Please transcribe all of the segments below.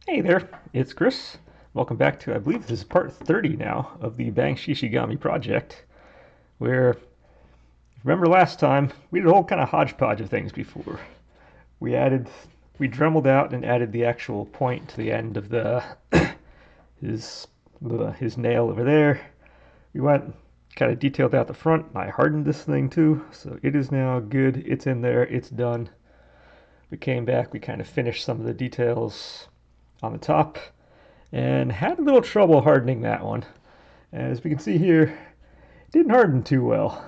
Hey there, it's Chris. Welcome back to, I believe this is part 30 now of the Bang Shishigami project, where, remember last time, we did a whole kind of hodgepodge of things before. We added, we dremeled out and added the actual point to the end of his, his nail over there. We went, kind of detailed out the front. I hardened this thing too, so it is now good. It's in there, it's done. We came back, we kind of finished some of the details on the top and had a little trouble hardening that one. As we can see here, it didn't harden too well.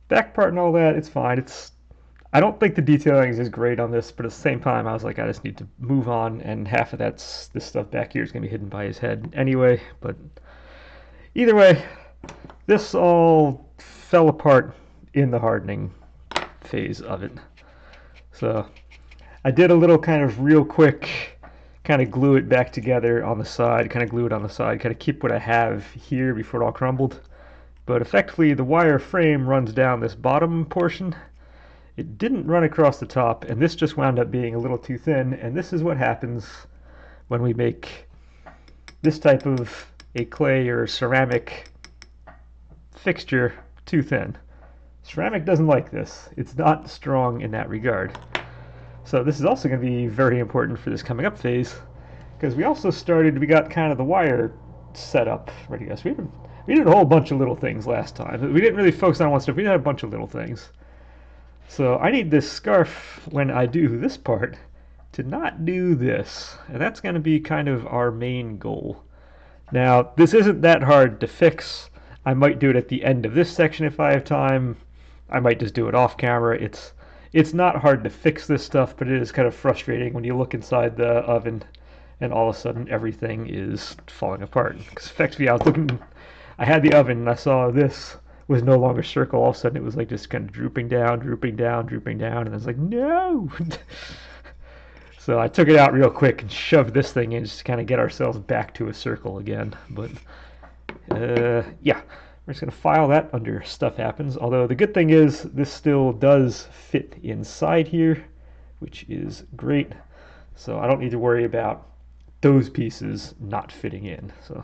Back part and all that, it's fine. I don't think the detailing is great on this, but at the same time, I was like, I just need to move on, and half of this stuff back here is going to be hidden by his head anyway. But either way, this all fell apart in the hardening phase of it. So I did a little kind of real quick kind of glue it back together on the side, kind of glue it on the side, kind of keep what I have here before it all crumbled. But effectively, the wire frame runs down this bottom portion. It didn't run across the top, and this just wound up being a little too thin, and this is what happens when we make this type of a clay or ceramic fixture too thin. Ceramic doesn't like this. It's not strong in that regard. So this is also going to be very important for this coming up phase, because we got kind of the wire set up ready to go. So we did a whole bunch of little things last time. We didn't really focus on one stuff. We did a bunch of little things. So I need this scarf when I do this part to not do this. And that's going to be kind of our main goal. Now, this isn't that hard to fix. I might do it at the end of this section if I have time. I might just do it off camera. It's not hard to fix this stuff, but it is kind of frustrating when you look inside the oven and all of a sudden everything is falling apart. Because effectively I had the oven and I saw this was no longer circle. All of a sudden it was like just kind of drooping down, drooping down, drooping down, and I was like, no! So I took it out real quick and shoved this thing in just to kind of get ourselves back to a circle again. But yeah. We're just going to file that under stuff happens. Although the good thing is this still does fit inside here, which is great. So I don't need to worry about those pieces not fitting in. So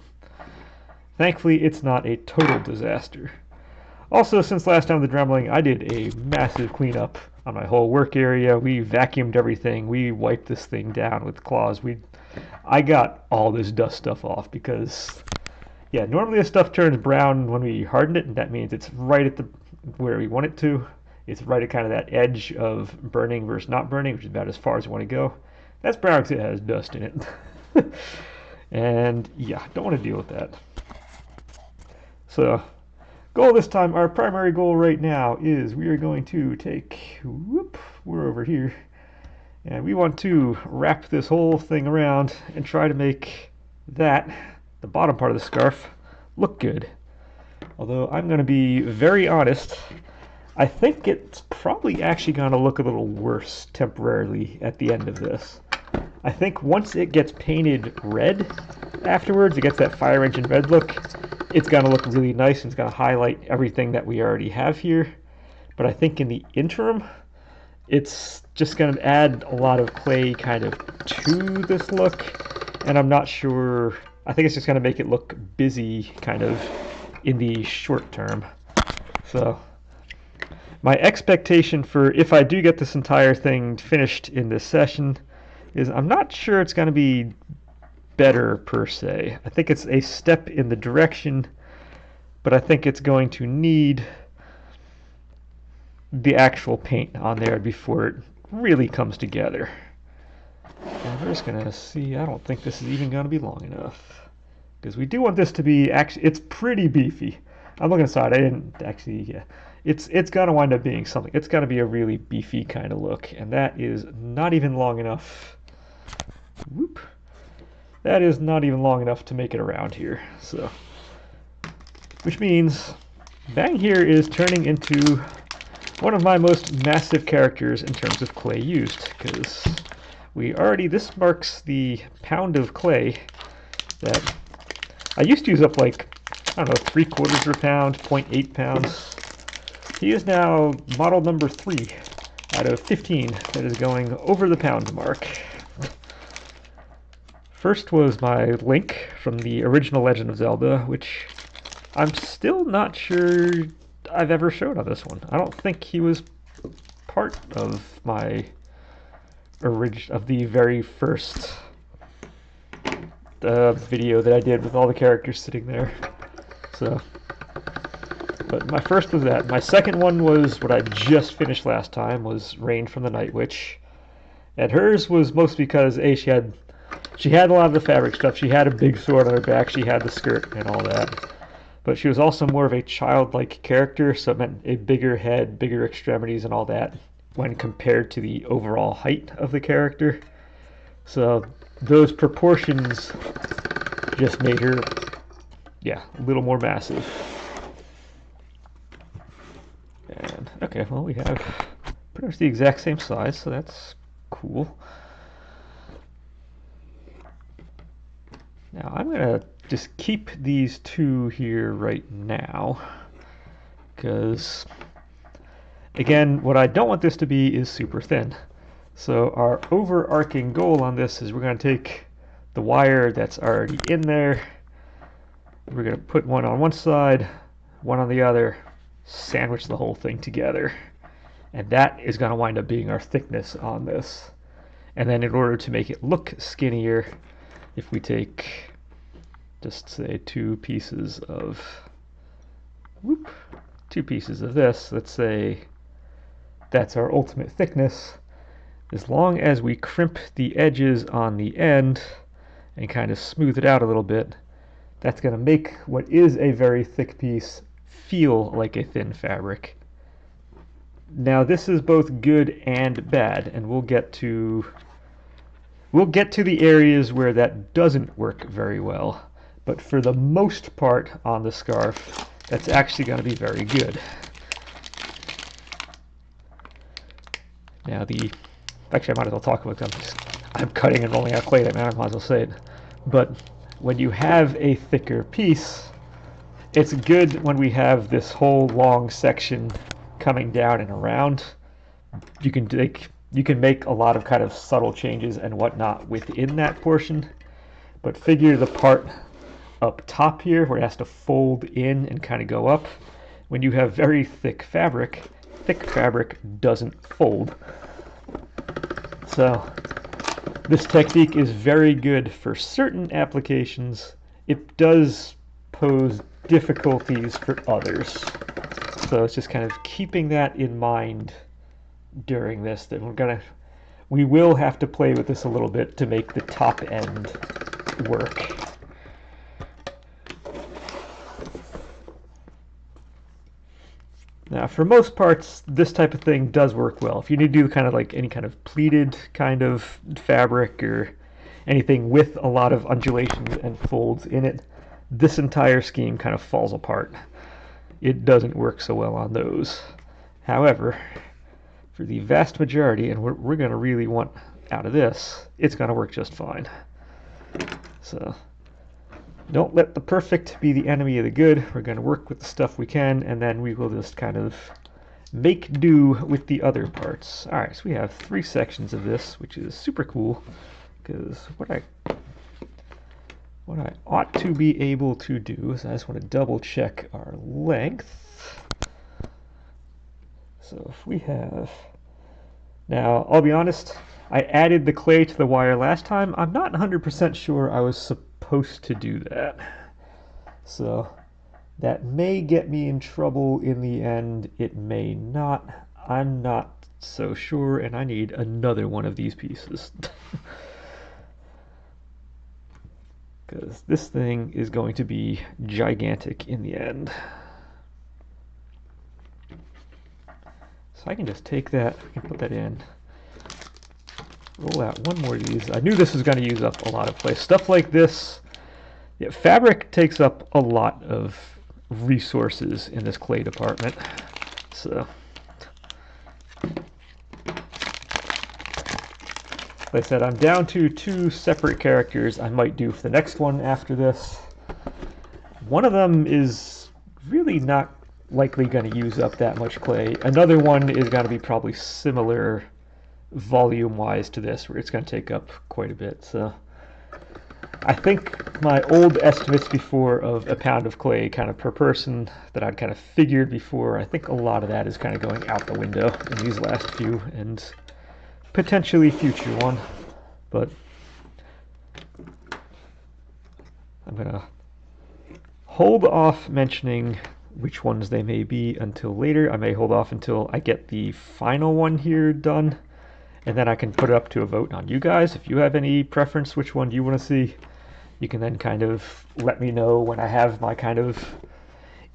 thankfully it's not a total disaster. Also, since last time with the dremeling, I did a massive cleanup on my whole work area. We vacuumed everything. We wiped this thing down with claws. I got all this dust stuff off because yeah, normally this stuff turns brown when we harden it, and that means it's right at where we want it to. It's right at kind of that edge of burning versus not burning, which is about as far as we want to go. That's brown because it has dust in it. And yeah, don't want to deal with that. So, goal this time, our primary goal right now is we are going to we're over here, and we want to wrap this whole thing around and try to make that the bottom part of the scarf look good. Although I'm going to be very honest, I think it's probably actually going to look a little worse temporarily at the end of this. I think once it gets painted red afterwards, it gets that fire engine red look, it's going to look really nice and it's going to highlight everything that we already have here. But I think in the interim, it's just going to add a lot of clay kind of to this look, and I'm not sure. I think it's just going to make it look busy kind of in the short term. So my expectation for if I do get this entire thing finished in this session is I'm not sure it's going to be better per se. I think it's a step in the direction, but I think it's going to need the actual paint on there before it really comes together. And we're just going to see, I don't think this is even going to be long enough. Because we do want this to be, actually, it's pretty beefy. I'm looking aside, I didn't actually, yeah. It's going to wind up being something. It's going to be a really beefy kind of look. And that is not even long enough. Whoop. That is not even long enough to make it around here. So, which means Bang here is turning into one of my most massive characters in terms of clay used. Because this marks the pound of clay that I used to use up like, I don't know, 3/4 of a pound, 0.8 pounds. He is now model number 3 out of 15 that is going over the pound mark. First was my Link from the original Legend of Zelda, which I'm still not sure I've ever showed on this one. I don't think he was part of my of the very first video that I did with all the characters sitting there. So, but my first was that. My second one was what I just finished last time, was Rain from the Night Witch. And hers was mostly because she had a lot of the fabric stuff. She had a big sword on her back. She had the skirt and all that. But she was also more of a childlike character, so it meant a bigger head, bigger extremities, and all that when compared to the overall height of the character. So those proportions just made her, yeah, a little more massive. And okay, well, we have pretty much the exact same size, so that's cool. Now I'm gonna just keep these two here right now, because again, what I don't want this to be is super thin. So our overarching goal on this is we're going to take the wire that's already in there, we're going to put one on one side, one on the other, sandwich the whole thing together, and that is going to wind up being our thickness on this. And then in order to make it look skinnier, if we take just say two pieces of this, let's say that's our ultimate thickness. As long as we crimp the edges on the end and kind of smooth it out a little bit, that's going to make what is a very thick piece feel like a thin fabric. Now this is both good and bad, and we'll get to the areas where that doesn't work very well. But for the most part on the scarf, that's actually going to be very good. Now actually I might as well talk about them. I'm cutting and rolling out clay, man, I might as well say it. But when you have a thicker piece, it's good when we have this whole long section coming down and around. You can make a lot of kind of subtle changes and whatnot within that portion, but figure the part up top here where it has to fold in and kind of go up. When you have very thick fabric doesn't fold. So this technique is very good for certain applications. It does pose difficulties for others. So it's just kind of keeping that in mind during this, that we will have to play with this a little bit to make the top end work. Now, for most parts, this type of thing does work well. If you need to do kind of like any kind of pleated kind of fabric or anything with a lot of undulations and folds in it, this entire scheme kind of falls apart. It doesn't work so well on those. However, for the vast majority, and we're going to really want out of this, it's going to work just fine. So don't let the perfect be the enemy of the good. We're going to work with the stuff we can, and then we will just kind of make do with the other parts. Alright, so we have 3 sections of this, which is super cool, because what I ought to be able to do is I just want to double check our length. So if we have, now I'll be honest, I added the clay to the wire last time. I'm not 100% sure I was supposed to do that. So that may get me in trouble in the end. It may not. I'm not so sure, and I need another one of these pieces. Because this thing is going to be gigantic in the end. So I can just take that, I can put that in, roll out one more of these. I knew this was going to use up a lot of place. Stuff like this, yeah, fabric takes up a lot of resources in this clay department. So, like I said, I'm down to 2 separate characters I might do for the next one after this. One of them is really not likely going to use up that much clay. Another one is going to be probably similar volume-wise to this, where it's going to take up quite a bit. So I think my old estimates before of a pound of clay kind of per person that I'd kind of figured before, I think a lot of that is kind of going out the window in these last few and potentially future one. But I'm going to hold off mentioning which ones they may be until later. I may hold off until I get the final one here done, and then I can put it up to a vote on you guys. If you have any preference which one you want to see, you can then kind of let me know when I have my kind of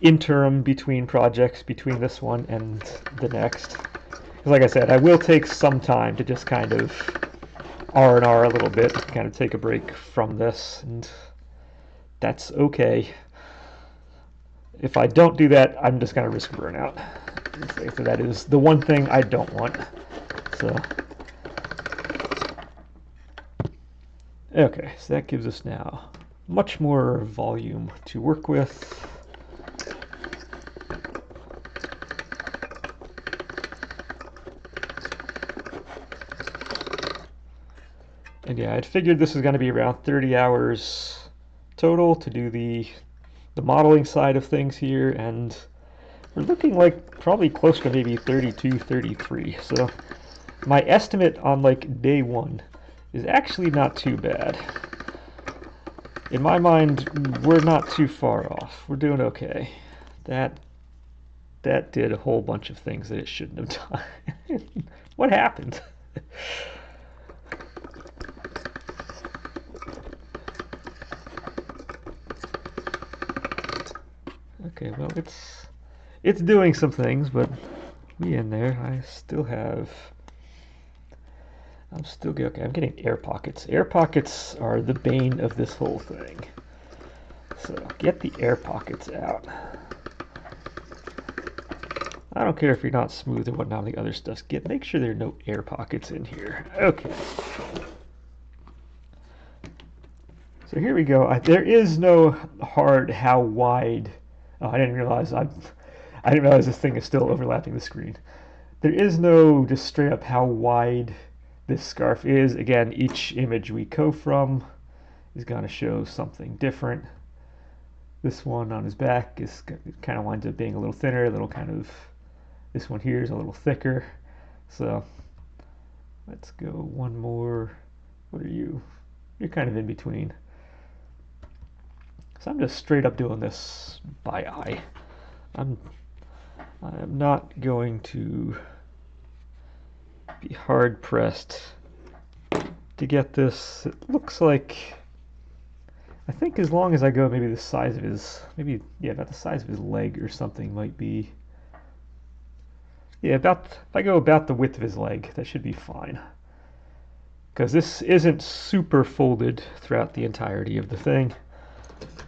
interim between projects between this one and the next. Because like I said, I will take some time to just kind of R&R a little bit, kind of take a break from this, and that's okay. If I don't do that, I'm just going to risk burnout. So that is the one thing I don't want. So, okay, so that gives us now much more volume to work with. And yeah, I'd figured this is going to be around 30 hours total to do the modeling side of things here, and we're looking like probably close to maybe 32, 33. So my estimate on like day one is actually not too bad. In my mind, we're not too far off. We're doing okay. That did a whole bunch of things that it shouldn't have done. What happened? Okay, well, it's doing some things, but me in there, I'm still okay. I'm getting air pockets. Air pockets are the bane of this whole thing. So get the air pockets out. I don't care if you're not smooth or whatnot, the other stuff. Make sure there are no air pockets in here. Okay. So here we go. There is no hard how wide. Oh, I didn't realize this thing is still overlapping the screen. There is no just straight up how wide this scarf is. Again, each image we go from is going to show something different. This one on his back is kind of winds up being a little thinner, a little kind of. This one here is a little thicker. So let's go one more. What are you? You're kind of in between. So I'm just straight up doing this by eye. I am not going to be hard pressed to get this. It looks like, I think as long as I go maybe the size of his, about the size of his leg or something might be. Yeah, if I go about the width of his leg, that should be fine. Because this isn't super folded throughout the entirety of the thing.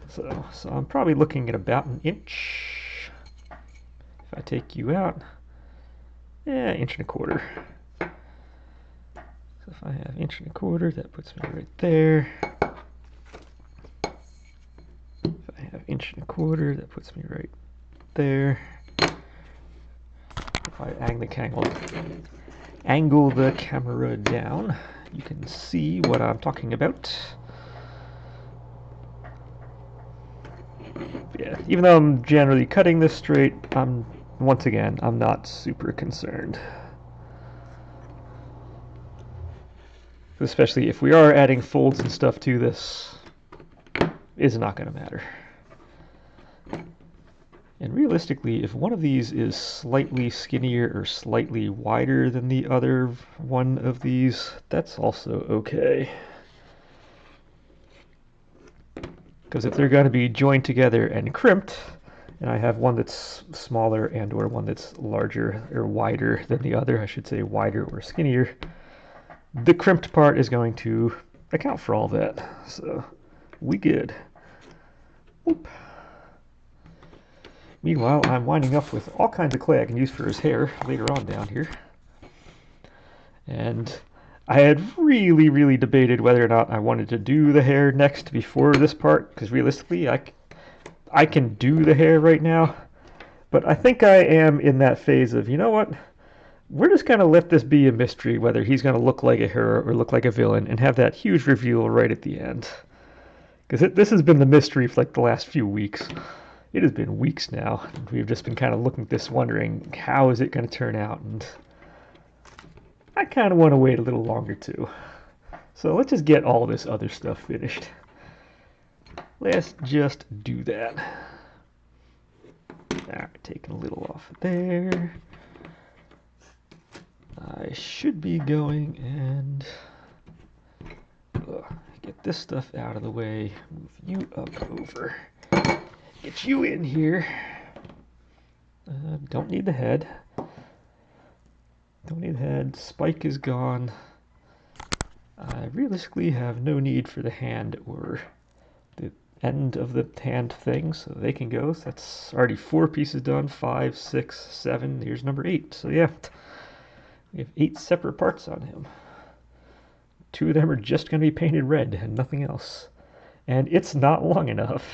So I'm probably looking at about an inch. If I take you out, yeah, inch and a quarter. So if I have inch and a quarter, that puts me right there. If I have inch and a quarter, that puts me right there. If I angle the camera down, you can see what I'm talking about. Yeah, even though I'm generally cutting this straight, once again, I'm not super concerned. Especially if we are adding folds and stuff to this, it's not going to matter. And realistically, if one of these is slightly skinnier or slightly wider than the other one of these, that's also okay. Because if they're going to be joined together and crimped, and I have one that's smaller and or one that's larger or wider than the other, I should say wider or skinnier, the crimped part is going to account for all that. So we good. Oop. Meanwhile, I'm winding up with all kinds of clay I can use for his hair later on down here. And I had really debated whether or not I wanted to do the hair next before this part, because realistically, I can do the hair right now, but I think I am in that phase of, you know what, we're just going to let this be a mystery whether he's going to look like a hero or look like a villain and have that huge reveal right at the end. Because this has been the mystery for like the last few weeks. It has been weeks now. And we've just been kind of looking at this wondering, how is it going to turn out? And I kind of want to wait a little longer too. So let's just get all this other stuff finished. Let's just do that. Alright, taking a little off there. I should be going and get this stuff out of the way. Move you up over. Get you in here. Don't need the head. Don't need the head. Spike is gone. I realistically have no need for the hand or the end of the hand thing, so they can go. So that's already 4 pieces done. 5, 6, 7. Here's number 8. So yeah, we have 8 separate parts on him. 2 of them are just going to be painted red and nothing else. And it's not long enough.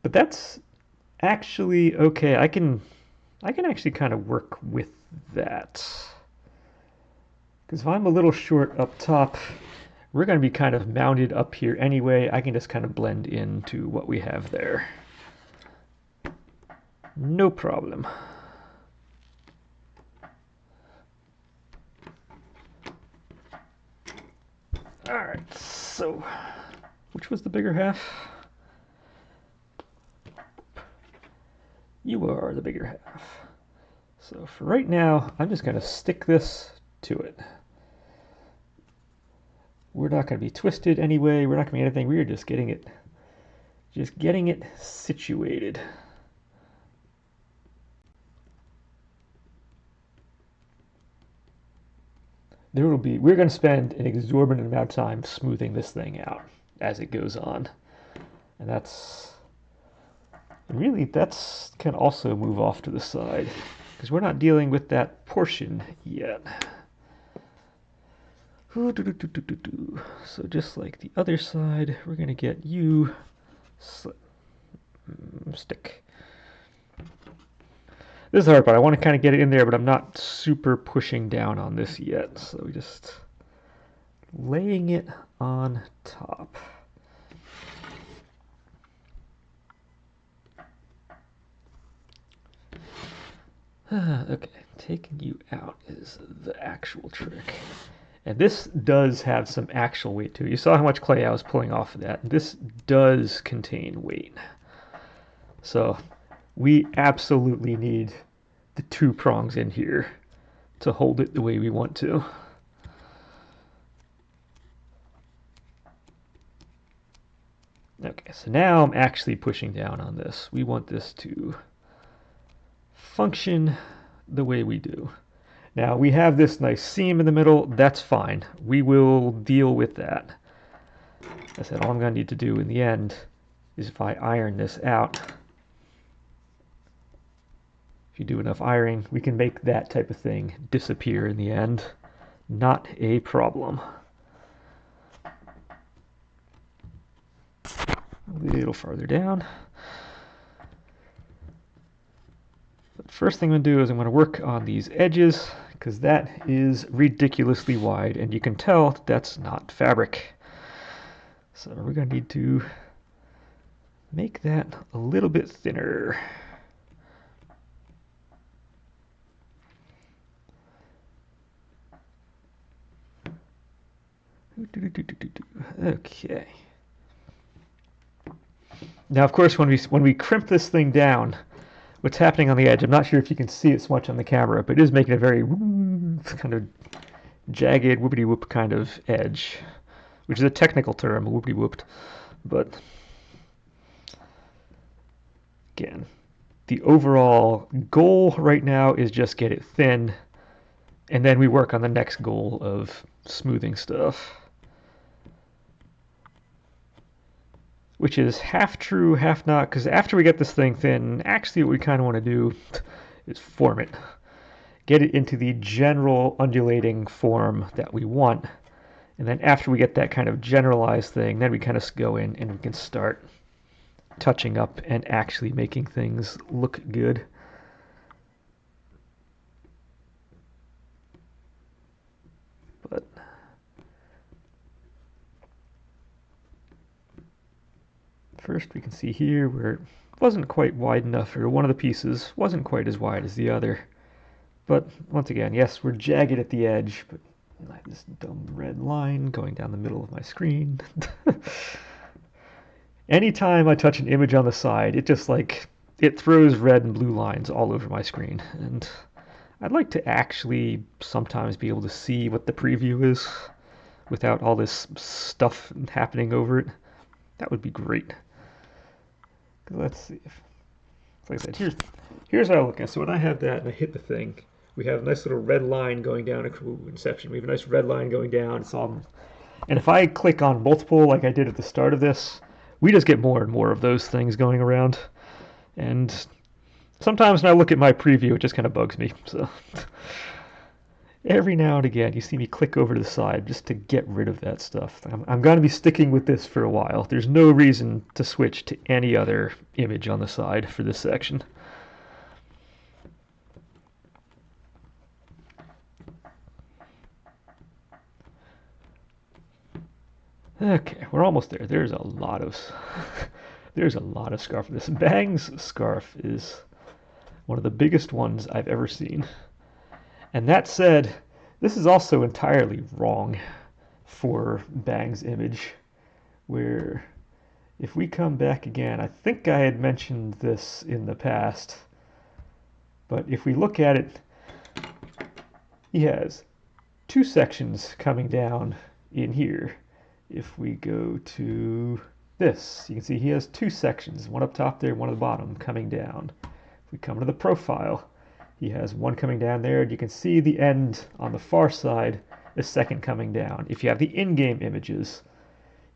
But that's actually okay. I can actually kind of work with that. Because if I'm a little short up top, we're going to be kind of mounted up here anyway. I can just kind of blend into what we have there. No problem. Alright, so which was the bigger half? You are the bigger half. So for right now, I'm just going to stick this to it. We're not going to be twisted anyway. We're not going to be anything. We're just getting it situated. We're going to spend an exorbitant amount of time smoothing this thing out as it goes on. And really, that's can also move off to the side because we're not dealing with that portion yet. So just like the other side, we're going to get you stick. This is hard, but I want to kind of get it in there, but I'm not super pushing down on this yet. So we just laying it on top. Okay, taking you out is the actual trick. And this does have some actual weight to it. You saw how much clay I was pulling off of that. This does contain weight. So we absolutely need the 2 prongs in here to hold it the way we want to. Okay, so now I'm actually pushing down on this. We want this to function the way we do. Now we have this nice seam in the middle. That's fine. We will deal with that. I said all I'm going to need to do in the end is if I iron this out. If you do enough ironing, we can make that type of thing disappear in the end. Not a problem. A little farther down. But first thing I'm going to do is I'm going to work on these edges because that is ridiculously wide and you can tell that that's not fabric. So we're going to need to make that a little bit thinner. Okay. Now, of course, when we crimp this thing down, what's happening on the edge, I'm not sure if you can see it so much on the camera, but it is making a very kind of jagged, whoopity-whoop kind of edge, which is a technical term, whoopity-whooped. But again, the overall goal right now is just get it thin, and then we work on the next goal of smoothing stuff. Which is half true, half not, because after we get this thing thin, actually what we kind of want to do is form it. Get it into the general undulating form that we want. And then after we get that kind of generalized thing, then we kind of go in and we can start touching up and actually making things look good. But First we can see here where it wasn't quite wide enough, or one of the pieces wasn't quite as wide as the other. But once again, yes, we're jagged at the edge, but I have this dumb red line going down the middle of my screen. Anytime I touch an image on the side, it just like, it throws red and blue lines all over my screen. And I'd like to actually sometimes be able to see what the preview is without all this stuff happening over it. That would be great. Let's see if, like I said, here's how I look at it. So when I have that and I hit the thing, we have a nice little red line going down. Inception. We have a nice red line going down. It's all, and if I click on multiple like I did at the start of this, we just get more and more of those things going around. And sometimes when I look at my preview, it just kind of bugs me. So every now and again, you see me click over to the side just to get rid of that stuff. I'm going to be sticking with this for a while. There's no reason to switch to any other image on the side for this section. Okay, we're almost there. There's a lot of scarf. This Bang's scarf is one of the biggest ones I've ever seen. And that said, this is also entirely wrong for Bang's image, where if we come back again, I think I had mentioned this in the past, but if we look at it, he has two sections coming down in here. If we go to this, you can see he has two sections, one up top there, one at the bottom coming down. If we come to the profile, he has one coming down there, and you can see the end on the far side, the second coming down. If you have the in-game images,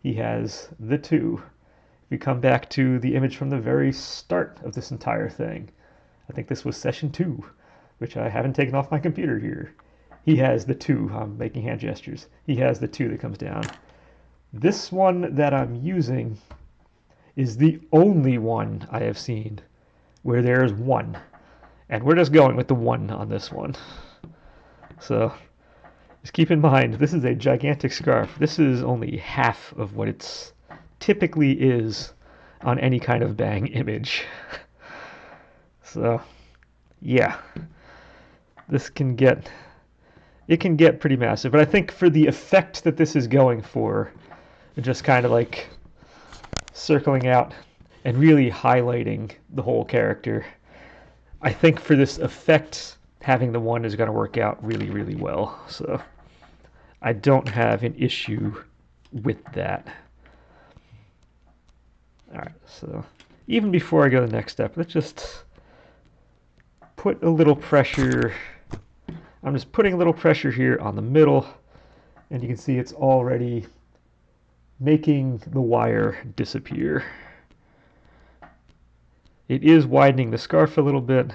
he has the two. If we come back to the image from the very start of this entire thing, I think this was session 2, which I haven't taken off my computer here. He has the two. I'm making hand gestures. He has the two that comes down. This one that I'm using is the only one I have seen where there's one. And we're just going with the one on this one. So just keep in mind, this is a gigantic scarf. This is only half of what it typically is on any kind of Bang image. So yeah, this can get pretty massive. But I think for the effect that this is going for, just kind of like circling out and really highlighting the whole character, I think for this effect, having the one is going to work out really, really well. So I don't have an issue with that. All right, so even before I go to the next step, let's just put a little pressure. I'm just putting a little pressure here on the middle, and you can see it's already making the wire disappear. It is widening the scarf a little bit,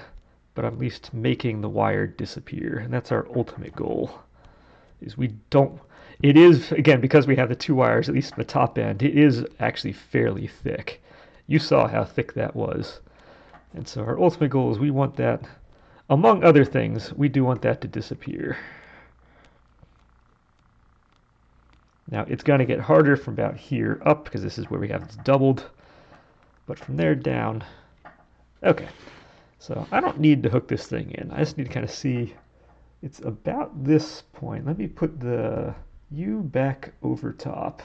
but at least making the wire disappear, and that's our ultimate goal. Is we don't. It is, again, because we have the two wires, at least in the top end, it is actually fairly thick. You saw how thick that was. And so our ultimate goal is we want that, among other things, we do want that to disappear. Now it's going to get harder from about here up, because this is where we have it doubled. But from there down, okay. So I don't need to hook this thing in. I just need to kind of see, it's about this point. Let me put the U back over top.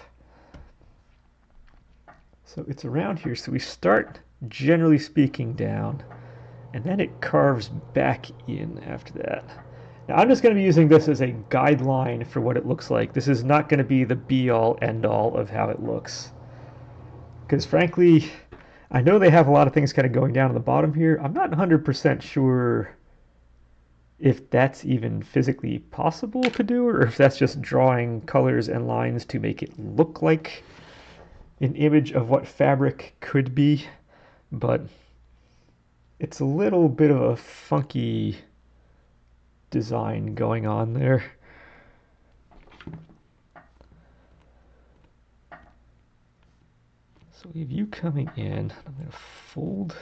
So it's around here. So we start, generally speaking, down, and then it carves back in after that. Now I'm just going to be using this as a guideline for what it looks like. This is not going to be the be-all, end-all of how it looks. Because frankly, I know they have a lot of things kind of going down on the bottom here. I'm not 100% sure if that's even physically possible to do, or if that's just drawing colors and lines to make it look like an image of what fabric could be. But it's a little bit of a funky design going on there. So we have you coming in. I'm going to fold.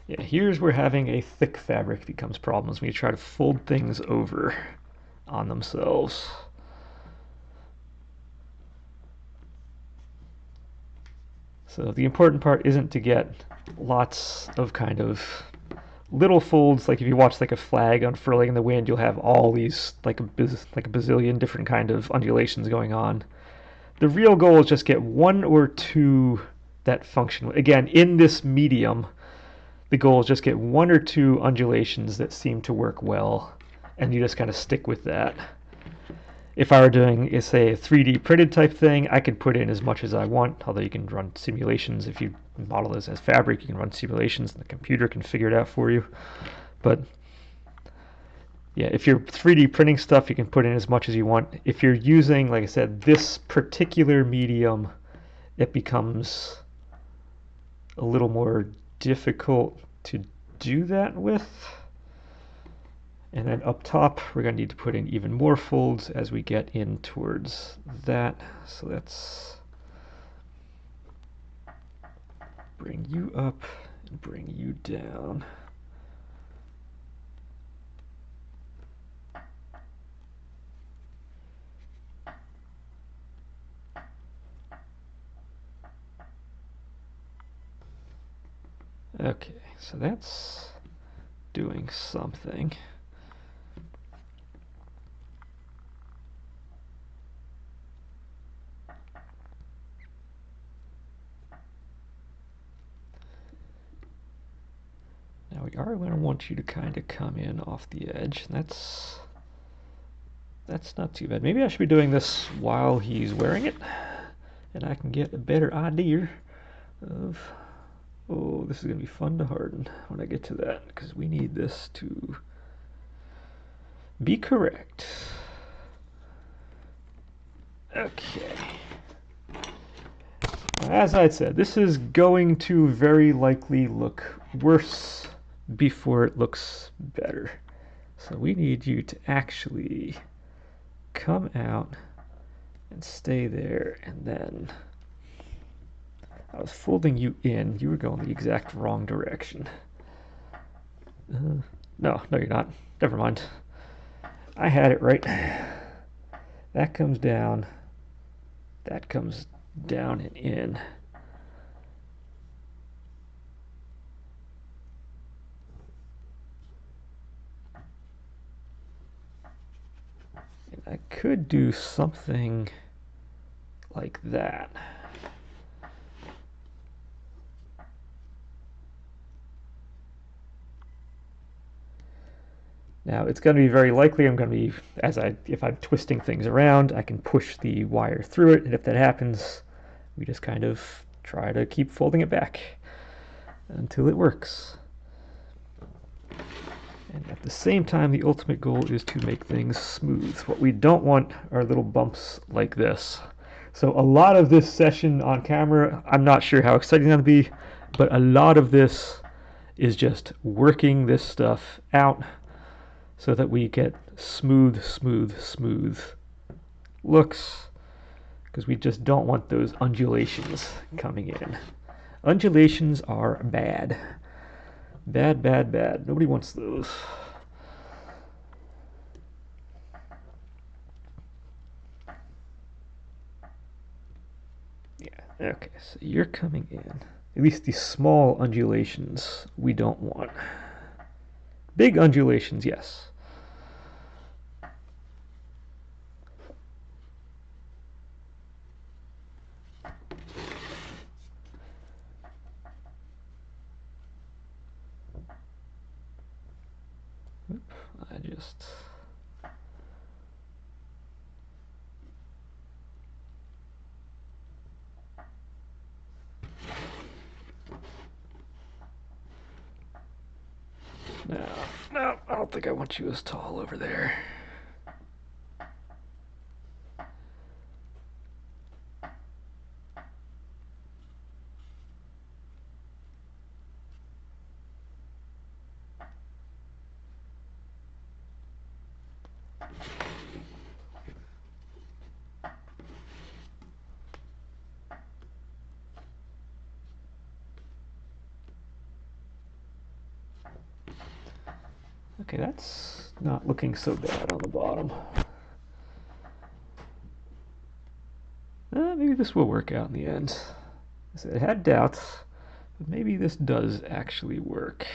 Yeah, here's where having a thick fabric becomes problems when you try to fold things over on themselves. So the important part isn't to get lots of kind of little folds. Like if you watch like a flag unfurling in the wind, you'll have all these like a bazillion different kind of undulations going on. The real goal is just get one or two that function. Again, in this medium, the goal is just get one or two undulations that seem to work well, and you just kind of stick with that. If I were doing, say, a 3D printed type thing, I could put in as much as I want, although you can run simulations. If you model this as fabric, you can run simulations, and the computer can figure it out for you. But yeah, if you're 3D printing stuff, you can put in as much as you want. If you're using, like I said, this particular medium, it becomes a little more difficult to do that with. And then up top, we're going to need to put in even more folds as we get in towards that. So let's bring you up and bring you down. Okay, so that's doing something. Now we are going to want you to kind of come in off the edge. That's not too bad. Maybe I should be doing this while he's wearing it, and I can get a better idea of, oh, this is going to be fun to harden when I get to that, because we need this to be correct. Okay. As I said, this is going to very likely look worse before it looks better. So we need you to actually come out and stay there, and then I was folding you in. You were going the exact wrong direction. No, you're not. Never mind. I had it right. That comes down. That comes down and in. And I could do something like that. Now it's going to be very likely I'm going to be, if I'm twisting things around, I can push the wire through it, and if that happens, we just kind of try to keep folding it back until it works. And at the same time, the ultimate goal is to make things smooth. What we don't want are little bumps like this. So a lot of this session on camera, I'm not sure how exciting that'll be, but a lot of this is just working this stuff out so that we get smooth looks, because we just don't want those undulations coming in. Undulations are bad. Bad. Nobody wants those. Yeah, okay, so you're coming in. At least these small undulations we don't want. Big undulations, yes. I just... No, I don't think I want you as tall over there. Okay, that's not looking so bad on the bottom. Maybe this will work out in the end. I had doubts, but maybe this does actually work.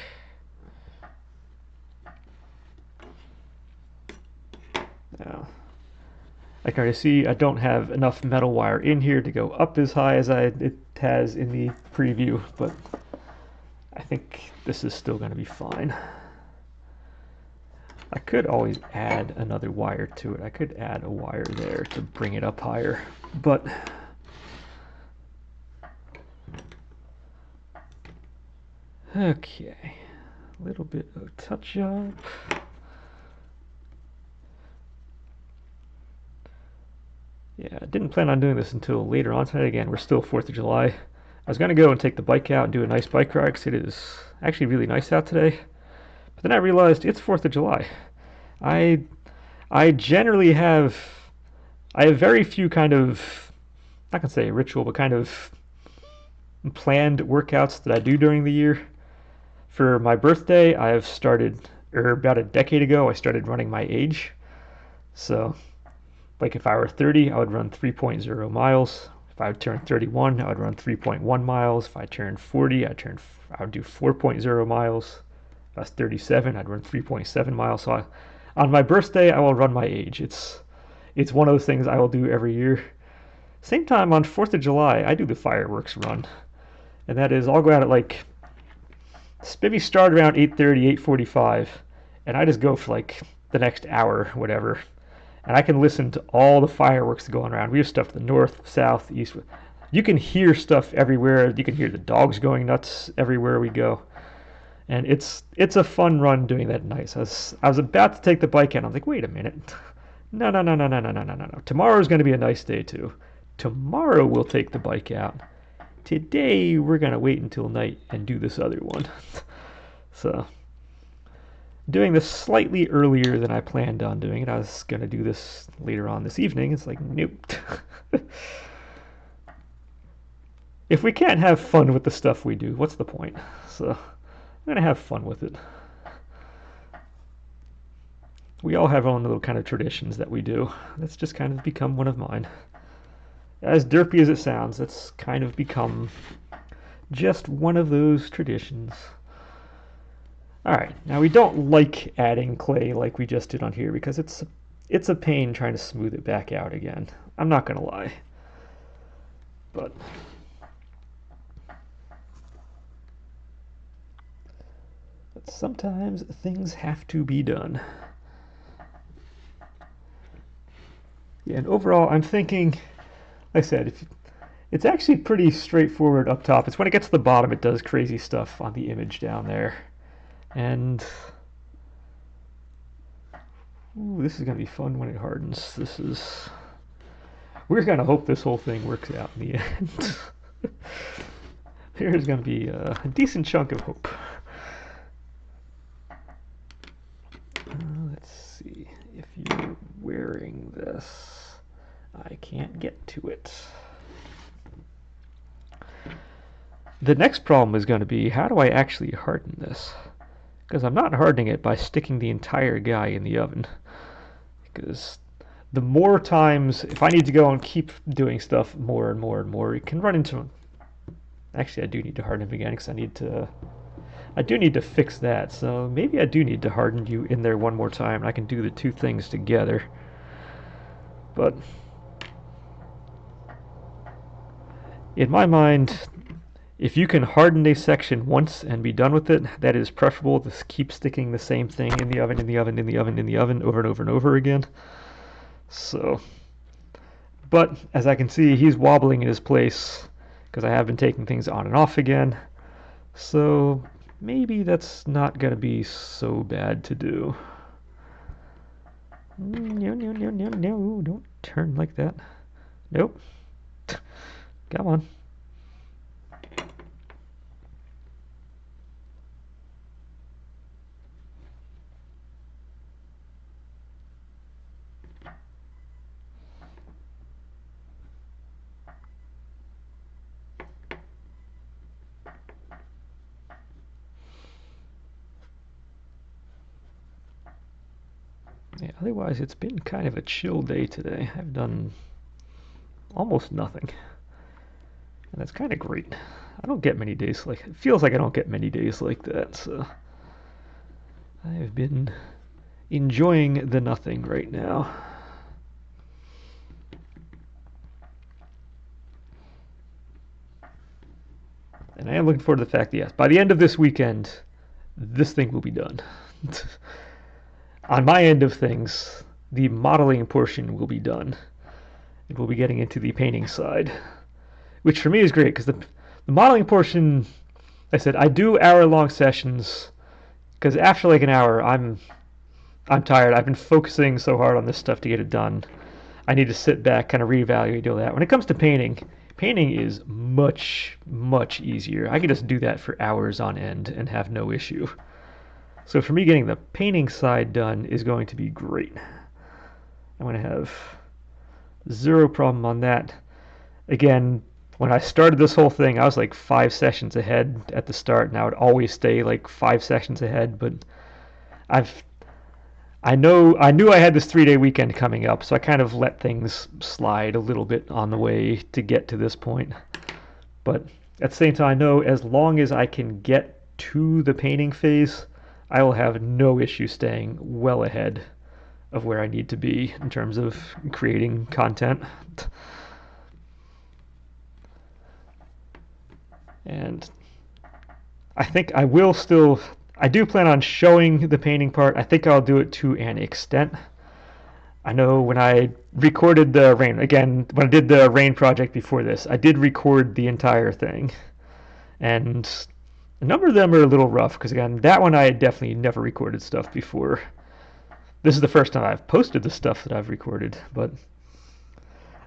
Now, I can already see I don't have enough metal wire in here to go up as high as it has in the preview, but I think this is still going to be fine. I could always add another wire to it. I could add a wire there to bring it up higher, but okay, a little bit of touch up. Yeah, I didn't plan on doing this until later on tonight. Again, we're still 4th of July. I was going to go and take the bike out and do a nice bike ride because it is actually really nice out today. But then I realized it's 4th of July. I generally have very few kind of, not going to say ritual, but kind of planned workouts that I do during the year. For my birthday, I've started, or about a decade ago, I started running my age. So, like if I were 30, I would run 3.0 miles. If I would turn 31, I would run 3.1 miles. If I turned 40, I would do 4.0 miles. If I was 37, I'd run 3.7 miles. So on my birthday, I will run my age. It's one of those things I will do every year. Same time on 4th of July, I do the fireworks run. And that is, I'll go out at like, maybe start around 8:30, 8:45, and I just go for like the next hour, whatever. And I can listen to all the fireworks going around. We have stuff to the north, south, east. You can hear stuff everywhere. You can hear the dogs going nuts everywhere we go. And it's a fun run doing that at night. So I was about to take the bike out. I was like, wait a minute. No, no, no, no, no, no, no, no, no. Tomorrow's going to be a nice day too. Tomorrow we'll take the bike out. Today we're going to wait until night and do this other one. So doing this slightly earlier than I planned on doing it. I was going to do this later on this evening. It's like, nope. If we can't have fun with the stuff we do, what's the point? So I'm going to have fun with it. We all have our own little kind of traditions that we do. That's just kind of become one of mine. As derpy as it sounds, that's kind of become just one of those traditions. Alright, now we don't like adding clay like we just did on here because it's a pain trying to smooth it back out again. I'm not going to lie. But sometimes things have to be done. Yeah, and overall I'm thinking, like I said, it's actually pretty straightforward up top. It's when it gets to the bottom it does crazy stuff on the image down there. And ooh, this is going to be fun when it hardens. We're going to hope this whole thing works out in the end. There's going to be a decent chunk of hope. Let's see, if you're wearing this, I can't get to it. The next problem is going to be, how do I actually harden this? Because I'm not hardening it by sticking the entire guy in the oven. Because the more times, if I need to go and keep doing stuff more and more and more, it can run into... Actually, I do need to harden him again because I do need to fix that. So maybe I do need to harden you in there one more time and I can do the two things together. But in my mind, if you can harden a section once and be done with it, that is preferable to keep sticking the same thing in the oven, in the oven, in the oven, in the oven, over and over and over again. So, but as I can see, he's wobbling in his place because I have been taking things on and off again. So maybe that's not going to be so bad to do. No, no, no, no, no, don't turn like that. Nope. Come on. Yeah, otherwise it's been kind of a chill day today. I've done almost nothing, and that's kind of great. I don't get many days like it feels like I don't get many days like that, so I've been enjoying the nothing right now. And I am looking forward to the fact that, yes, by the end of this weekend, this thing will be done. On my end of things, the modeling portion will be done. And we'll be getting into the painting side, which for me is great because the modeling portion, like I said, I do hour-long sessions because after like an hour, I'm tired. I've been focusing so hard on this stuff to get it done. I need to sit back, kind of reevaluate, do all that. When it comes to painting, painting is much, much easier. I can just do that for hours on end and have no issue. So for me, getting the painting side done is going to be great. I'm going to have zero problem on that. Again, when I started this whole thing, I was like 5 sessions ahead at the start, and I would always stay like 5 sessions ahead, but I knew I had this 3-day weekend coming up, so I kind of let things slide a little bit on the way to get to this point. But at the same time, I know as long as I can get to the painting phase, I will have no issue staying well ahead of where I need to be in terms of creating content. And I think I will still... I do plan on showing the painting part. I think I'll do it to an extent. I know when I recorded the rain, again, when I did the rain project before this, I did record the entire thing. And a number of them are a little rough, because again, that one I had definitely never recorded stuff before. This is the first time I've posted the stuff that I've recorded, but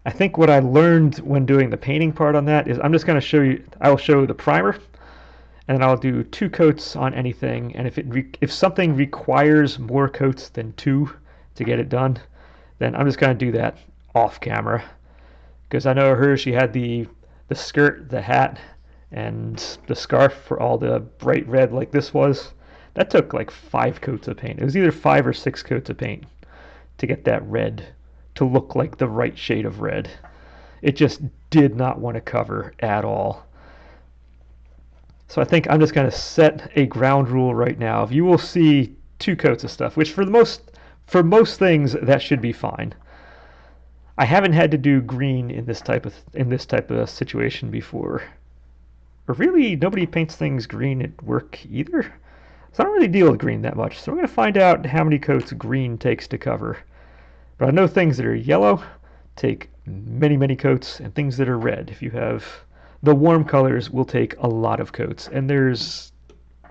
I think what I learned when doing the painting part on that is I'm just going to show you, I will show the primer, and then I'll do 2 coats on anything, and if something requires more coats than 2 to get it done, then I'm just going to do that off camera. Because I know her, she had the skirt, the hat, and the scarf for all the bright red like this was. That took like 5 coats of paint. It was either 5 or 6 coats of paint to get that red to look like the right shade of red. It just did not want to cover at all. So I think I'm just going to set a ground rule right now. If you will see 2 coats of stuff, which for most things that should be fine. I haven't had to do green in this type of situation before. Or really, nobody paints things green at work either. So I don't really deal with green that much. So we're going to find out how many coats green takes to cover. But I know things that are yellow take many, many coats, and things that are red, if you have the warm colors, will take a lot of coats. And there's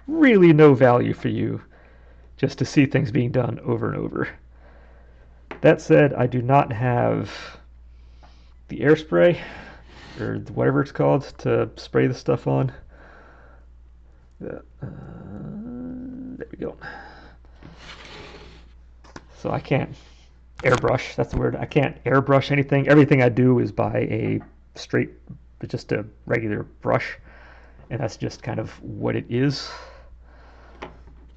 really no value for you just to see things being done over and over. That said, I do not have the air spray, or whatever it's called, to spray the stuff on. There we go. So I can't airbrush, that's the word. I can't airbrush anything. Everything I do is by just a regular brush, and that's just kind of what it is.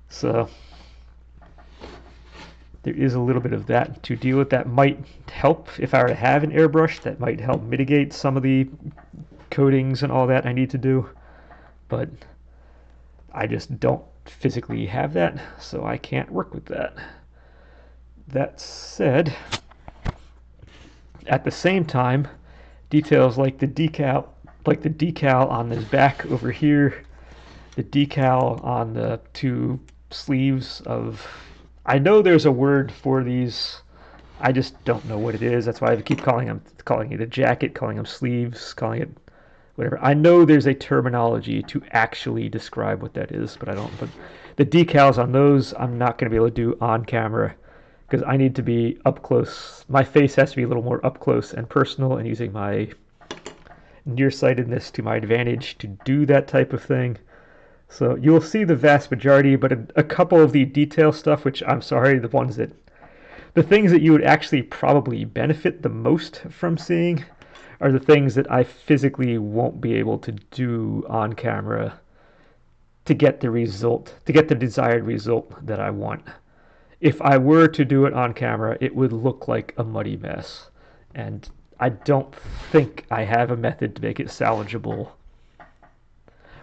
So there is a little bit of that to deal with. That might help if I were to have an airbrush. That might help mitigate some of the coatings and all that I need to do, but I just don't physically have that, so I can't work with that. That said, at the same time, details like the decal on this back over here, the decal on the 2 sleeves of, I know there's a word for these, I just don't know what it is. That's why I keep calling it a jacket, calling them sleeves, calling it whatever. I know there's a terminology to actually describe what that is, but I don't. But the decals on those, I'm not going to be able to do on camera because I need to be up close. My face has to be a little more up close and personal, and using my nearsightedness to my advantage to do that type of thing. So you'll see the vast majority, but a couple of the detail stuff, which I'm sorry, the things that you would actually probably benefit the most from seeing are the things that I physically won't be able to do on camera to get the desired result that I want. if I were to do it on camera, it would look like a muddy mess. And I don't think I have a method to make it salvageable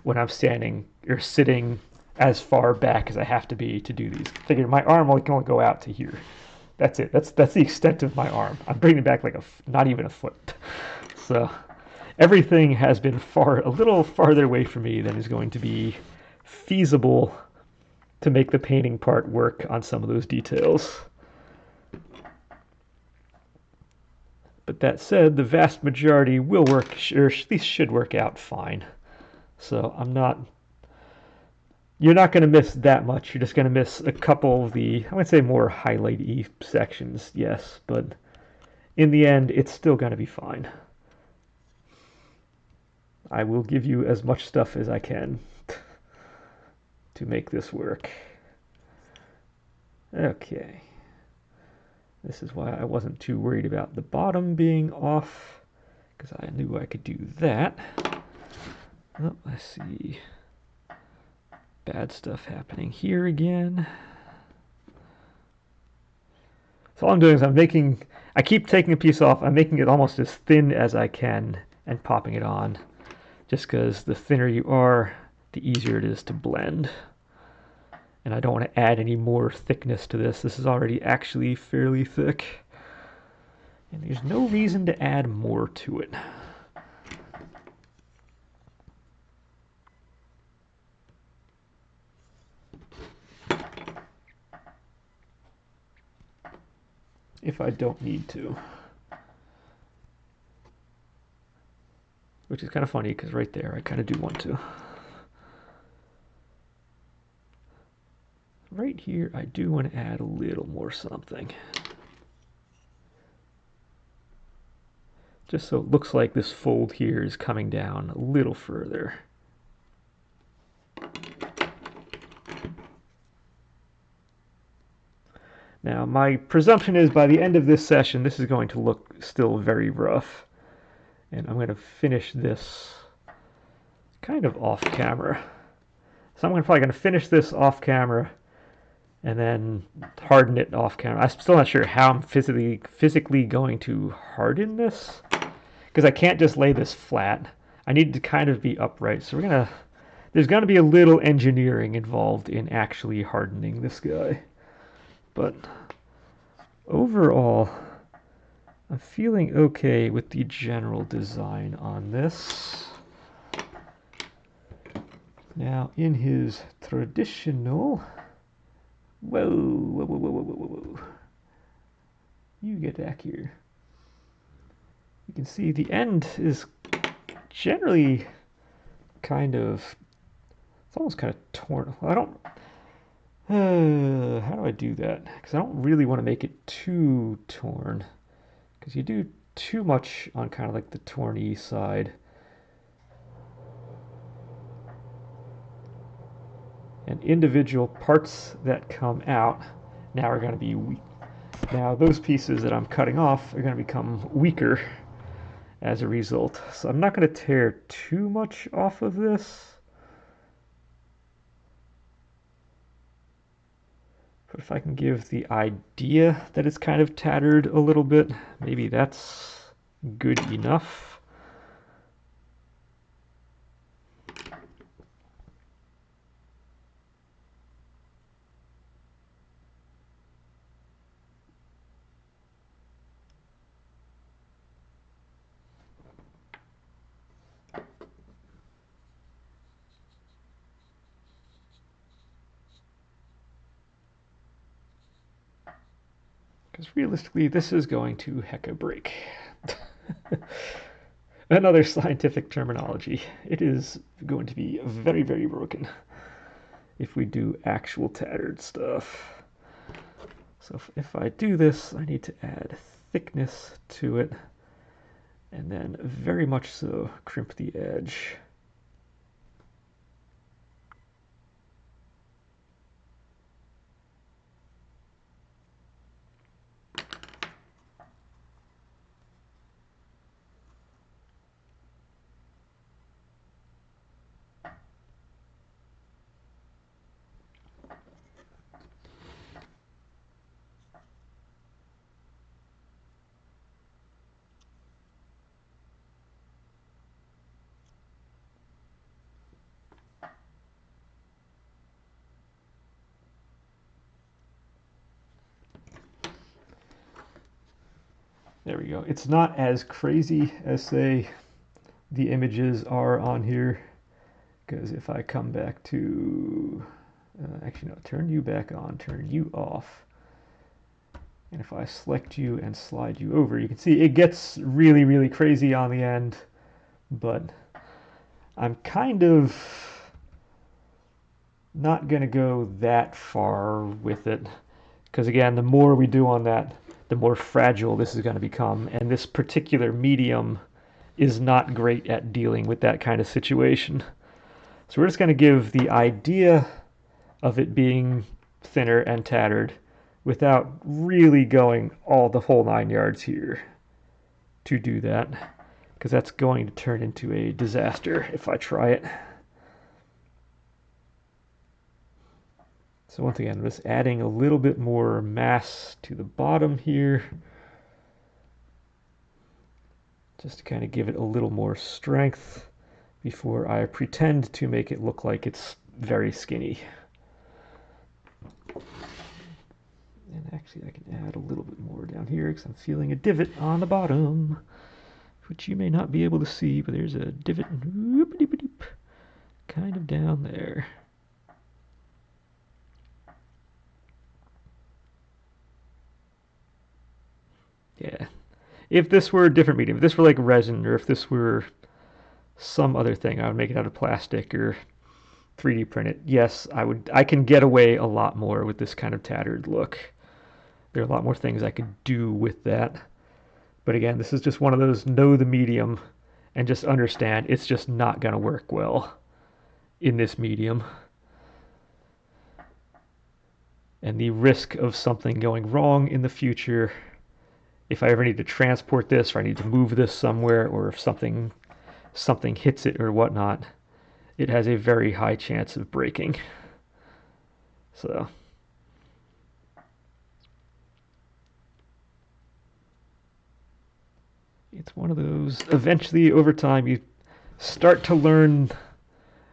when I'm standing or sitting as far back as I have to be to do these. I figured my arm can only go out to here. That's it. That's the extent of my arm. I'm bringing it back like not even a foot. So everything has been a little farther away from me than is going to be feasible to make the painting part work on some of those details. But that said, the vast majority will work, or at least should work out fine. So you're not going to miss that much. You're just going to miss a couple of the, I would say, more highlight-y sections, yes. But in the end, it's still going to be fine. I will give you as much stuff as I can to make this work. Okay. This is why I wasn't too worried about the bottom being off, because I knew I could do that. Oh, I see bad stuff happening here again. So all I'm doing is I keep taking a piece off, I'm making it almost as thin as I can and popping it on, just because the thinner you are, the easier it is to blend. And I don't want to add any more thickness to this. This is already actually fairly thick. And there's no reason to add more to it. If I don't need to. Which is kind of funny, because right there I kind of do want to. Right here, I do want to add a little more something. Just so it looks like this fold here is coming down a little further. Now, my presumption is by the end of this session, this is going to look still very rough. And I'm going to finish this kind of off camera. So I'm probably going to finish this off camera and then harden it off camera. I'm still not sure how I'm physically going to harden this, because I can't just lay this flat. I need to kind of be upright. So there's going to be a little engineering involved in actually hardening this guy. But overall, I'm feeling okay with the general design on this. Now, in his traditional... Whoa, whoa, whoa, whoa, whoa, whoa, whoa. You get back here. You can see the end is generally kind of... It's almost kind of torn. Well, I don't... how do I do that? Because I don't really want to make it too torn. Because you do too much on kind of like the torny side. And individual parts that come out now are going to be weak. Now those pieces that I'm cutting off are going to become weaker as a result. So I'm not going to tear too much off of this. But if I can give the idea that it's kind of tattered a little bit, maybe that's good enough. Because realistically, this is going to hecka break. Another scientific terminology. It is going to be very, very broken if we do actual tattered stuff. So if I do this, I need to add thickness to it, and then very much so crimp the edge. There we go. It's not as crazy as, say, the images are on here, because if I come back to, actually no, turn you back on, turn you off, and if I select you and slide you over, you can see it gets really, really crazy on the end, but I'm kind of not going to go that far with it, because again, the more we do on that, the more fragile this is going to become, and this particular medium is not great at dealing with that kind of situation. So we're just going to give the idea of it being thinner and tattered without really going all the whole 9 yards here to do that, because that's going to turn into a disaster if I try it. So once again, I'm just adding a little bit more mass to the bottom here, just to kind of give it a little more strength before I pretend to make it look like it's very skinny. And actually I can add a little bit more down here because I'm feeling a divot on the bottom, which you may not be able to see, but there's a divot kind of down there. Yeah. If this were a different medium, if this were like resin, or if this were some other thing, I would make it out of plastic or 3D print it. Yes, I can get away a lot more with this kind of tattered look. There are a lot more things I could do with that. But again, this is just one of those know the medium and just understand it's just not going to work well in this medium. And the risk of something going wrong in the future, if I ever need to transport this, or I need to move this somewhere, or if something hits it or whatnot, it has a very high chance of breaking. So it's one of those, eventually over time you start to learn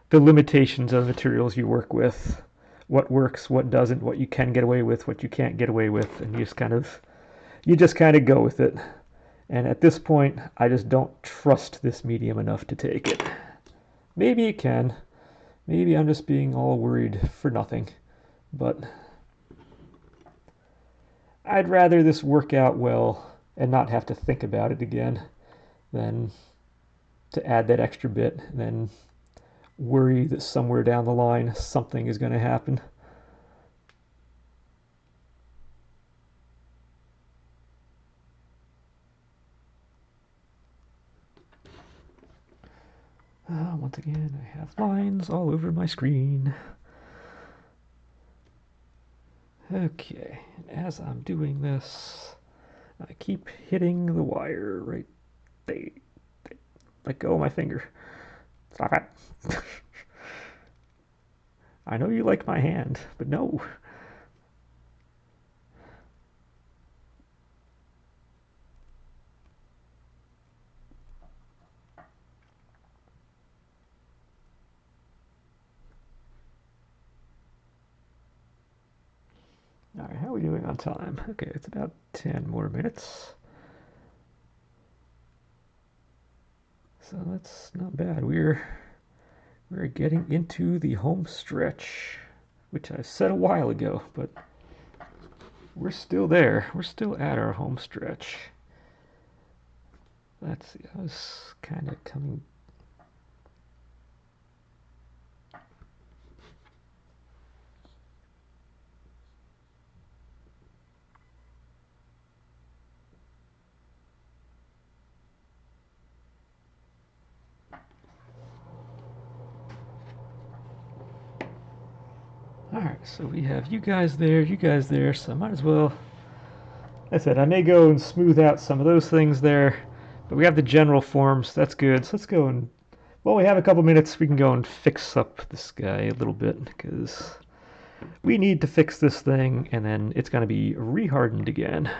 the limitations of materials you work with, what works, what doesn't, what you can get away with, what you can't get away with, and you just kind of go with it. And at this point, I just don't trust this medium enough to take it. Maybe it can. Maybe I'm just being all worried for nothing. But I'd rather this work out well and not have to think about it again than to add that extra bit and then worry that somewhere down the line something is going to happen. Once again, I have lines all over my screen. Okay, and as I'm doing this, I keep hitting the wire right there. Let go of my finger. Stop it. I know you like my hand, but no. All right, how are we doing on time? Okay, it's about 10 more minutes. So that's not bad. We're getting into the home stretch, which I said a while ago, but we're still there. We're still at our home stretch. Let's see, I was kind of coming. Alright, so we have you guys there, so I might as well. Like I said, I may go and smooth out some of those things there, but we have the general forms, that's good. So let's go and, well, we have a couple minutes, we can go and fix up this guy a little bit, because we need to fix this thing, and then it's going to be rehardened again.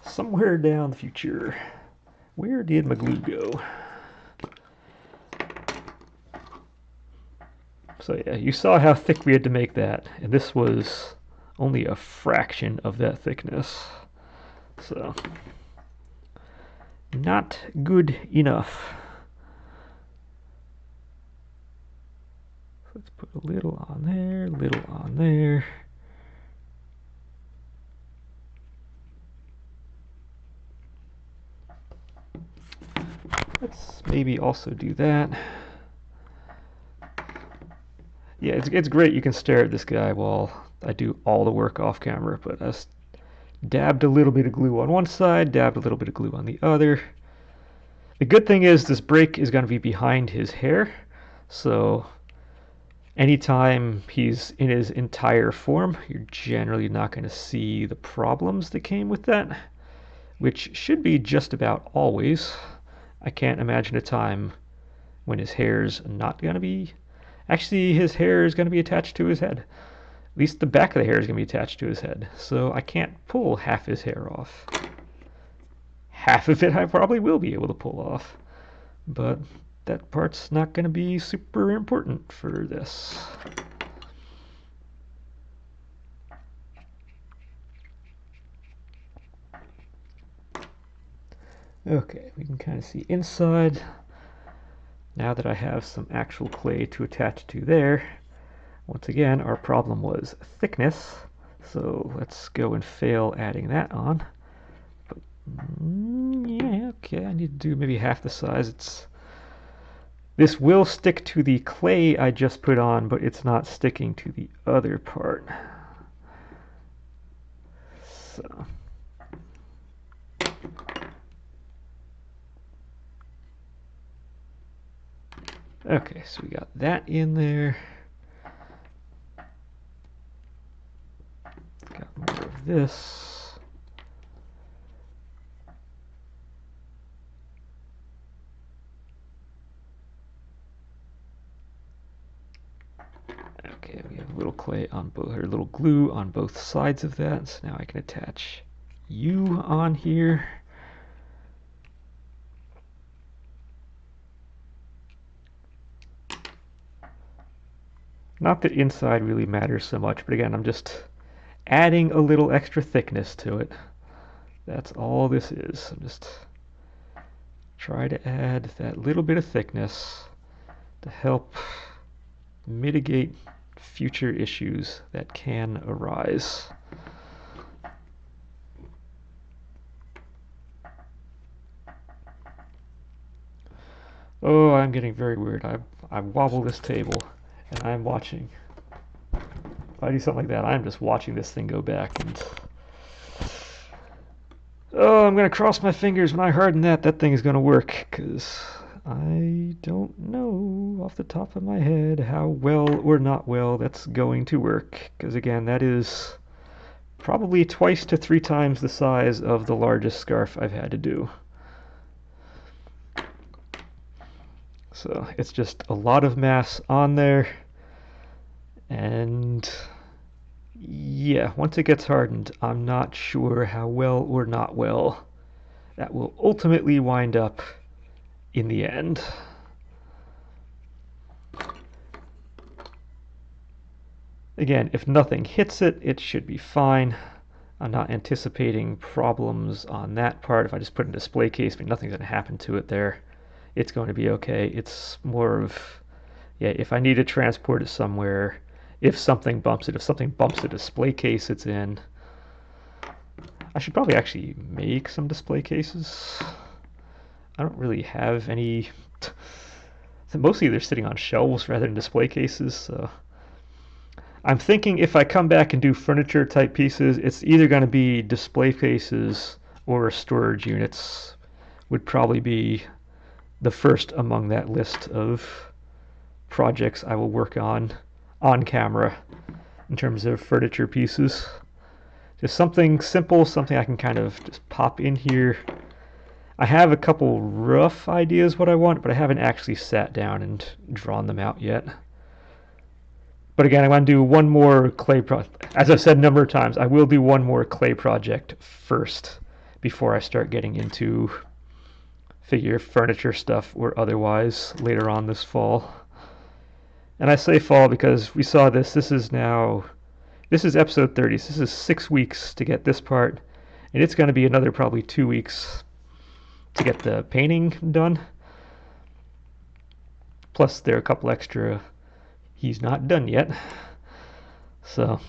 Somewhere down the future. Where did my glue go? So yeah, you saw how thick we had to make that, and this was only a fraction of that thickness. So not good enough. Let's put a little on there, little on there. Let's maybe also do that. Yeah, it's great you can stare at this guy while I do all the work off camera, but I just dabbed a little bit of glue on one side, dabbed a little bit of glue on the other. The good thing is this break is going to be behind his hair, so anytime he's in his entire form, you're generally not going to see the problems that came with that, which should be just about always. I can't imagine a time when his hair's not going to be... Actually, his hair is going to be attached to his head. At least the back of the hair is going to be attached to his head, so I can't pull half his hair off. Half of it I probably will be able to pull off, but that part's not going to be super important for this. Okay, we can kind of see inside. Now that I have some actual clay to attach to there, once again, our problem was thickness, so let's go and fail adding that on. But, yeah, okay, I need to do maybe half the size. This will stick to the clay I just put on, but it's not sticking to the other part. So... Okay, so we got that in there. Got more of this. Okay, we have a little clay on both, or a little glue on both sides of that. So now I can attach you on here. Not that inside really matters so much, but again, I'm just adding a little extra thickness to it. That's all this is. I'm just try to add that little bit of thickness to help mitigate future issues that can arise. Oh, I'm getting very weird. I wobble this table and I'm watching. If I do something like that, I'm just watching this thing go back and... Oh, I'm going to cross my fingers when I harden that thing is going to work, because I don't know off the top of my head how well or not well that's going to work, because again, that is probably twice to 3 times the size of the largest scarf I've had to do. So it's just a lot of mass on there, and yeah, once it gets hardened, I'm not sure how well or not well that will ultimately wind up in the end. Again, if nothing hits it, it should be fine. I'm not anticipating problems on that part. If I just put in a display case, I mean, nothing's going to happen to it there. It's going to be okay. It's more of, yeah, if I need to transport it somewhere, if something bumps it, if something bumps the display case it's in. I should probably actually make some display cases. I don't really have any. Mostly they're sitting on shelves rather than display cases, so I'm thinking if I come back and do furniture type pieces, it's either going to be display cases or storage units would probably be the first among that list of projects I will work on camera in terms of furniture pieces. Just something simple, something I can kind of just pop in here. I have a couple rough ideas what I want, but I haven't actually sat down and drawn them out yet. But again, I want to do one more clay project. As I've said a number of times, I will do one more clay project first before I start getting into figure furniture stuff or otherwise later on this fall. And I say fall because we saw this. This is episode 30. So this is 6 weeks to get this part, and it's going to be another probably 2 weeks to get the painting done. Plus, there are a couple extra he's not done yet. So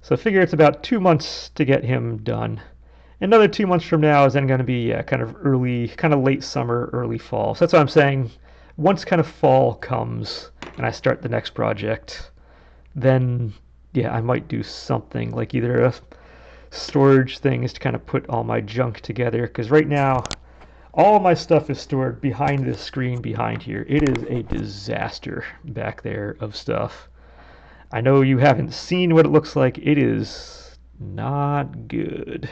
I figure it's about 2 months to get him done. Another 2 months from now is then going to be kind of early, kind of late summer, early fall. So that's what I'm saying. Once kind of fall comes and I start the next project, then yeah, I might do something like either a storage thing is to kind of put all my junk together, because right now all my stuff is stored behind this screen behind here. It is a disaster back there of stuff. I know you haven't seen what it looks like. It is not good.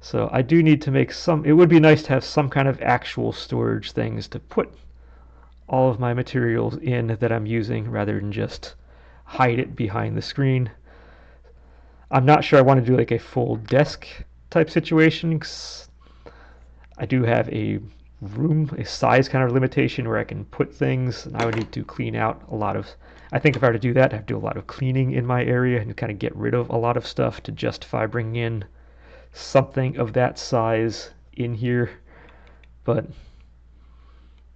So I do need to make some, it would be nice to have some kind of actual storage things to put all of my materials in that I'm using rather than just hide it behind the screen. I'm not sure I want to do like a full desk type situation, 'cause I do have a size kind of limitation where I can put things, and I would need to clean out a lot of, I think if I were to do that, I'd have to do a lot of cleaning in my area and kind of get rid of a lot of stuff to justify bringing in something of that size in here. But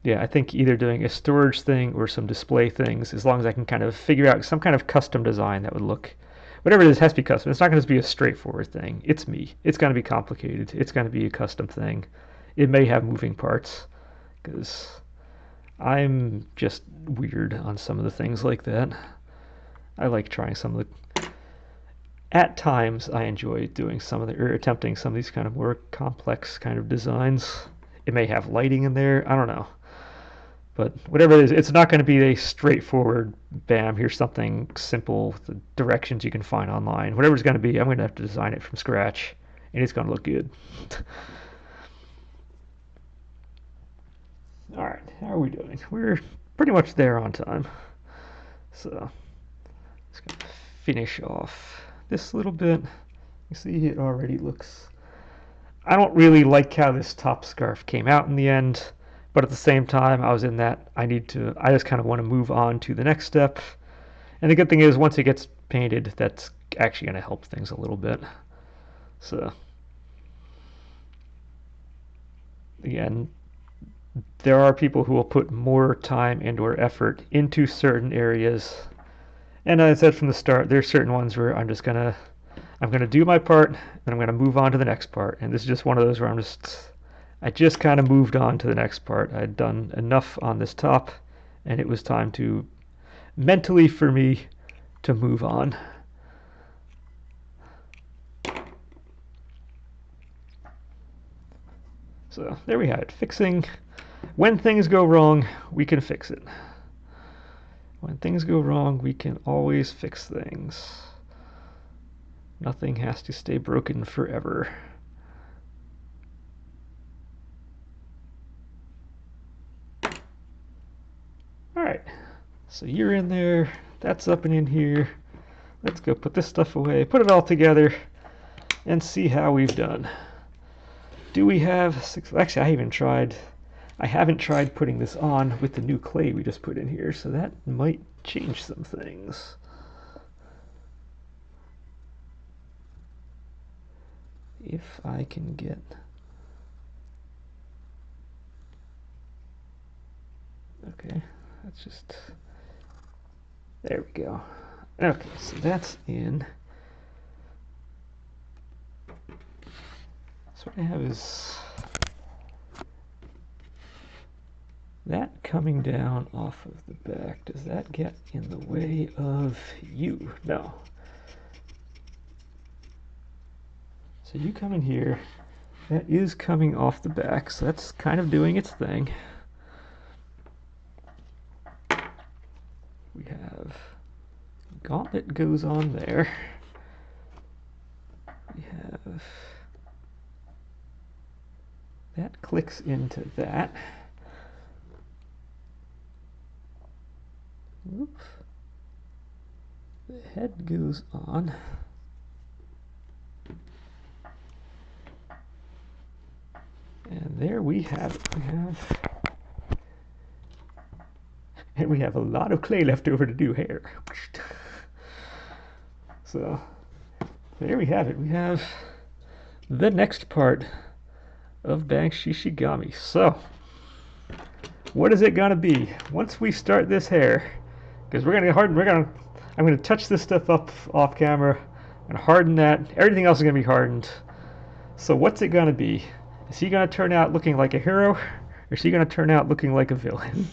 yeah, I think either doing a storage thing or some display things, as long as I can kind of figure out some kind of custom design that would look, whatever it is has to be custom. It's not going to be a straightforward thing. It's me. It's going to be complicated. It's going to be a custom thing. It may have moving parts, because I'm just weird on some of the things like that. I like trying some of the, at times I enjoy doing some of the, or attempting some of these kind of more complex kind of designs. It may have lighting in there, I don't know. But whatever it is, it's not going to be a straightforward, bam, here's something simple, the directions you can find online. Whatever it's going to be, I'm going to have to design it from scratch, and it's going to look good. All right, how are we doing? We're pretty much there on time. So, just going to finish off this little bit. You see it already looks, I don't really like how this top scarf came out in the end, but at the same time I was in that I just kind of want to move on to the next step. And the good thing is once it gets painted, that's actually going to help things a little bit. So again, there are people who will put more time and or effort into certain areas, and as I said from the start, there's certain ones where I'm gonna do my part, and I'm gonna move on to the next part. And this is just one of those where I just kind of moved on to the next part. I'd done enough on this top, and it was time to, mentally for me, to move on. So there we have it, fixing. When things go wrong, we can fix it. When things go wrong, we can always fix things. Nothing has to stay broken forever. Alright, so you're in there, that's up and in here. Let's go put this stuff away, put it all together, and see how we've done. Do we have six? Actually, I haven't tried putting this on with the new clay we just put in here, so that might change some things. If I can get, okay, that's just, there we go. Okay, so that's in. So what I have is that coming down off of the back. Does that get in the way of you? No. So you come in here, that is coming off the back, so that's kind of doing its thing. We have gauntlet goes on there. We have that clicks into that. Oops. The head goes on. And there we have it. We have a lot of clay left over to do hair. So there we have it. We have the next part of Bang Shishigami. So, what is it gonna be once we start this hair? Because I'm gonna touch this stuff up off camera and harden that. Everything else is gonna be hardened. So what's it gonna be? Is he gonna turn out looking like a hero, or is he gonna turn out looking like a villain?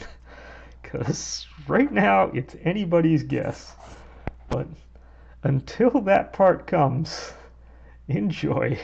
Because right now it's anybody's guess. But until that part comes, enjoy.